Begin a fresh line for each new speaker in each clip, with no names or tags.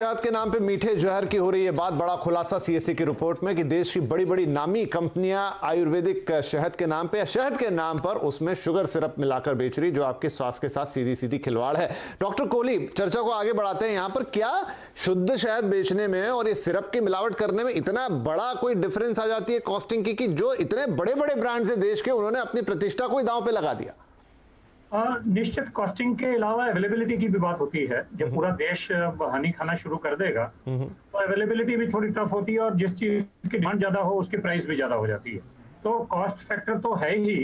शहद के नाम पे मीठे जहर की हो रही है बात। बड़ा खुलासा सीएससी की रिपोर्ट में कि देश की बड़ी बड़ी नामी कंपनियां आयुर्वेदिक शहद के नाम पे या शहद के नाम पर उसमें शुगर सिरप मिलाकर बेच रही, जो आपके स्वास्थ्य के साथ सीधी सीधी खिलवाड़ है। डॉक्टर कोहली, चर्चा को आगे बढ़ाते हैं। यहां पर क्या शुद्ध शहद बेचने में और ये सिरप की मिलावट करने में इतना बड़ा कोई डिफरेंस आ जाती है कॉस्टिंग की, कि जो इतने बड़े बड़े ब्रांड्स है देश के, उन्होंने अपनी प्रतिष्ठा को ही दांव पे लगा दिया?
निश्चित कॉस्टिंग के अलावा अवेलेबिलिटी की भी बात होती है। जब पूरा देश हनी खाना शुरू कर देगा तो अवेलेबिलिटी भी थोड़ी टफ होती है, और जिस चीज की डिमांड ज्यादा हो उसकी प्राइस भी ज्यादा हो जाती है। तो कॉस्ट फैक्टर तो है ही,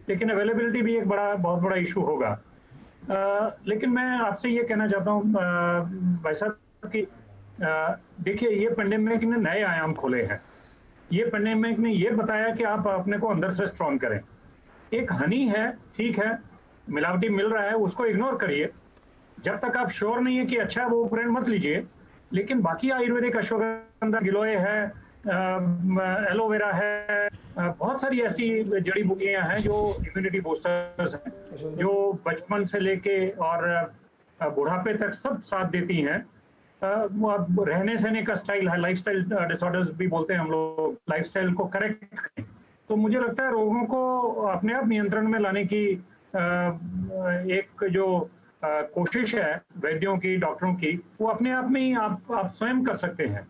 लेकिन अवेलेबिलिटी भी एक बहुत बड़ा इशू होगा। लेकिन मैं आपसे ये कहना चाहता हूँ भाई साहब कि देखिए, ये पेंडेमिक ने नए आयाम खोले हैं। ये पेंडेमिक ने ये बताया कि आप अपने को अंदर से स्ट्रॉन्ग करें। एक हनी है, ठीक है, मिलावटी मिल रहा है, उसको इग्नोर करिए। जब तक आप श्योर नहीं है कि अच्छा है, वो ब्रांड मत लीजिए। लेकिन बाकी आयुर्वेदिक अश्वगंधा, गिलोय है, एलोवेरा है, बहुत सारी ऐसी जड़ी बूटियां हैं जो इम्यूनिटी बूस्टर्स हैं, जो बचपन से लेके और बुढ़ापे तक सब साथ देती हैं। रहने सहने का स्टाइल है, लाइफस्टाइल डिसऑर्डर्स भी बोलते हैं हम लोग, लाइफस्टाइल को करेक्ट करें तो मुझे लगता है रोगों को अपने आप नियंत्रण में लाने की एक जो कोशिश है वैद्यों की, डॉक्टरों की, वो अपने आप में ही आप स्वयं कर सकते हैं।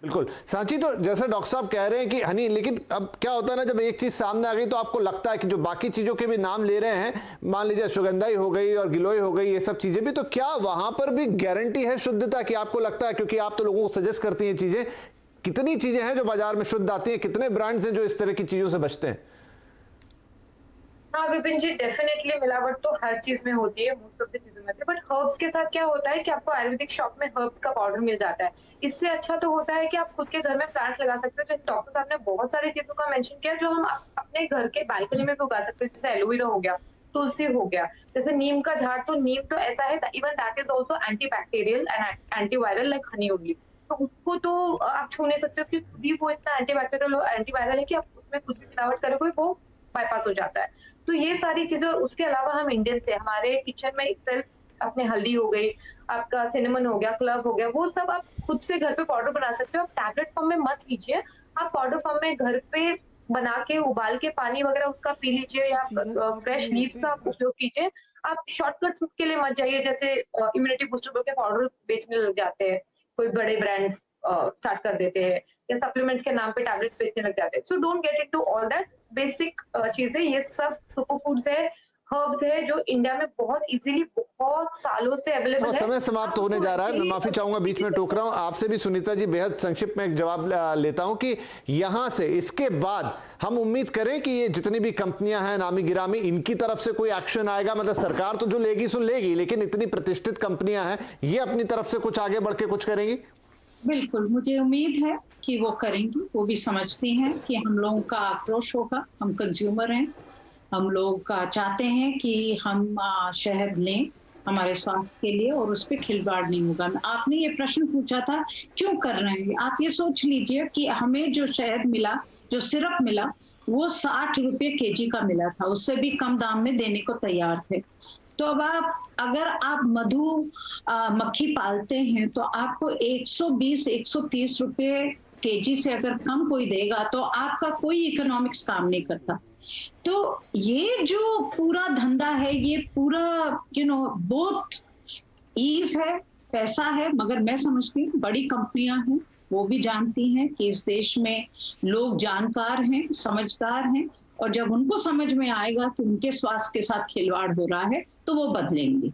बिल्कुल सांची, तो जैसे डॉक्टर साहब कह रहे हैं कि हनी, लेकिन अब क्या होता है ना, जब एक चीज सामने आ गई तो आपको लगता है कि जो बाकी चीजों के भी नाम ले रहे हैं, मान लीजिए अश्वगंधा ही हो गई और गिलोय हो गई, ये सब चीजें भी, तो क्या वहां पर भी गारंटी है शुद्धता की? आपको लगता है, क्योंकि आप तो लोगों को सजेस्ट करती हैं चीजें, कितनी चीजें हैं जो बाजार में शुद्ध आती हैं, कितने ब्रांड्स हैं जो इस तरह की चीजों से बचते हैं?
हाँ विपिन जी, डेफिनेटली मिलावट तो हर चीज में होती है, मोस्ट ऑफ द चीजों में। बट हर्ब्स के साथ क्या होता है कि आपको आयुर्वेदिक शॉप में हर्ब्स का पाउडर मिल जाता है। इससे अच्छा तो होता है कि आप खुद के घर में प्लांट्स लगा सकते हो। जैसे डॉक्टर साहब ने बहुत सारी चीजों का मेंशन किया जो हम अपने घर के बालकनी में भी उगा सकते हैं। जैसे एलोवेरा हो गया, तुलसी हो गया, जैसे नीम का झाड़, तो नीम तो ऐसा है, even that is also anti bacterial and antiviral like Honey only. तो उसको तो आप छू नहीं सकते हो कि खुद ही वो इतना एंटी बैक्टीरियल और एंटीवायरल है कि आप उसमें कुछ भी मिलावट करोगे वो बाईपास हो जाता है। तो ये सारी चीजें, और उसके अलावा हम इंडियन से हमारे किचन में इटसेल्फ अपने हल्दी हो गई, आपका सिनेमन हो गया, क्लव हो गया, वो सब आप खुद से घर पे पाउडर बना सकते हो। आप टैबलेट फॉर्म में मत लीजिए, आप पाउडर फॉर्म में घर पे बना के उबाल के पानी वगैरह उसका पी लीजिए, या फ्रेश लीव्स का उपयोग कीजिए। आप शॉर्टकट्स के लिए मत जाइए, जैसे इम्यूनिटी बूस्टर के पाउडर बेचने लग जाते हैं, कोई बड़े ब्रांड्स स्टार्ट कर देते हैं, या सप्लीमेंट्स के नाम पे टैबलेट्स बेचने लग जाते हैं। So don't get into all that. Basic चीजें, ये सब सुपर फूड्स है, हर्ब्स है, जो इंडिया में बहुत इजीली बहुत सालों से अवेलेबल है।
समय समाप्त होने जा रहा है, मैं माफी चाहूंगा बीच में टोक रहा हूं आपसे भी। सुनीता जी, बेहद संक्षिप्त में एक जवाब लेता हूं कि यहां से इसके बाद हम उम्मीद करें कि ये जितनी भी कंपनियां हैं नामी गिरामी, इनकी तरफ से कोई एक्शन आएगा? मतलब सरकार तो जो लेगी सो लेगी, लेकिन इतनी प्रतिष्ठित कंपनियां हैं, ये अपनी तरफ से कुछ आगे बढ़ के कुछ करेंगी?
बिल्कुल, मुझे उम्मीद है कि वो करेंगी। वो भी समझती हैं कि हम लोगों का आक्रोश होगा, हम कंज्यूमर हैं, हम लोग चाहते हैं कि हम शहद लें हमारे स्वास्थ्य के लिए, और उस पर खिलवाड़ नहीं होगा। आपने ये प्रश्न पूछा था क्यों कर रहे हैं, आप ये सोच लीजिए कि हमें जो शहद मिला, जो सिरप मिला, वो 60 रुपये केजी का मिला था, उससे भी कम दाम में देने को तैयार थे। तो अब अगर आप मक्खी पालते हैं तो आपको 120-130 रुपये केजी से अगर कम कोई देगा तो आपका कोई इकोनॉमिक्स काम नहीं करता। तो ये जो पूरा धंधा है, ये पूरा बहुत ईज है, पैसा है, मगर मैं समझती हूँ बड़ी कंपनियां हैं, वो भी जानती हैं कि इस देश में लोग जानकार हैं, समझदार हैं, और जब उनको समझ में आएगा कि उनके स्वास्थ्य के साथ खिलवाड़ हो रहा है तो वो बदलेंगे।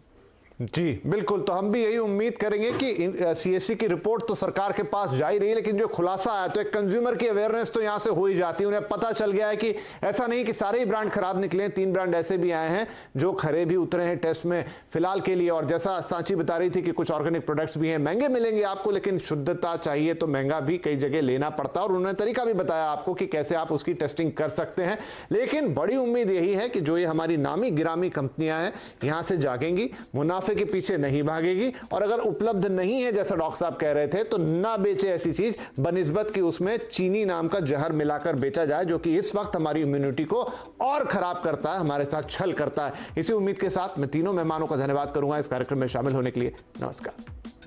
जी बिल्कुल, तो हम भी यही उम्मीद करेंगे कि सीएससी की रिपोर्ट तो सरकार के पास जा ही रही है, लेकिन जो खुलासा आया तो एक कंज्यूमर की अवेयरनेस तो यहां से हो ही जाती है। उन्हें पता चल गया है कि ऐसा नहीं कि सारे ही ब्रांड खराब निकले, 3 ब्रांड ऐसे भी आए हैं जो खरे भी उतरे हैं टेस्ट में फिलहाल के लिए। और जैसा सांची बता रही थी कि कुछ ऑर्गेनिक प्रोडक्ट्स भी हैं, महंगे मिलेंगे आपको, लेकिन शुद्धता चाहिए तो महंगा भी कई जगह लेना पड़ता है, और उन्होंने तरीका भी बताया आपको कि कैसे आप उसकी टेस्टिंग कर सकते हैं। लेकिन बड़ी उम्मीद यही है कि जो ये हमारी नामी गिरामी कंपनियां हैं यहां से जागेंगी, मुनाफे के पीछे नहीं भागेगी, और अगर उपलब्ध नहीं है जैसा डॉक्टर साहब कह रहे थे तो ना बेचे ऐसी चीज बनिस्बत कि उसमें चीनी नाम का जहर मिलाकर बेचा जाए, जो कि इस वक्त हमारी इम्यूनिटी को और खराब करता है, हमारे साथ छल करता है। इसी उम्मीद के साथ मैं तीनों मेहमानों का धन्यवाद करूंगा इस कार्यक्रम में शामिल होने के लिए। नमस्कार।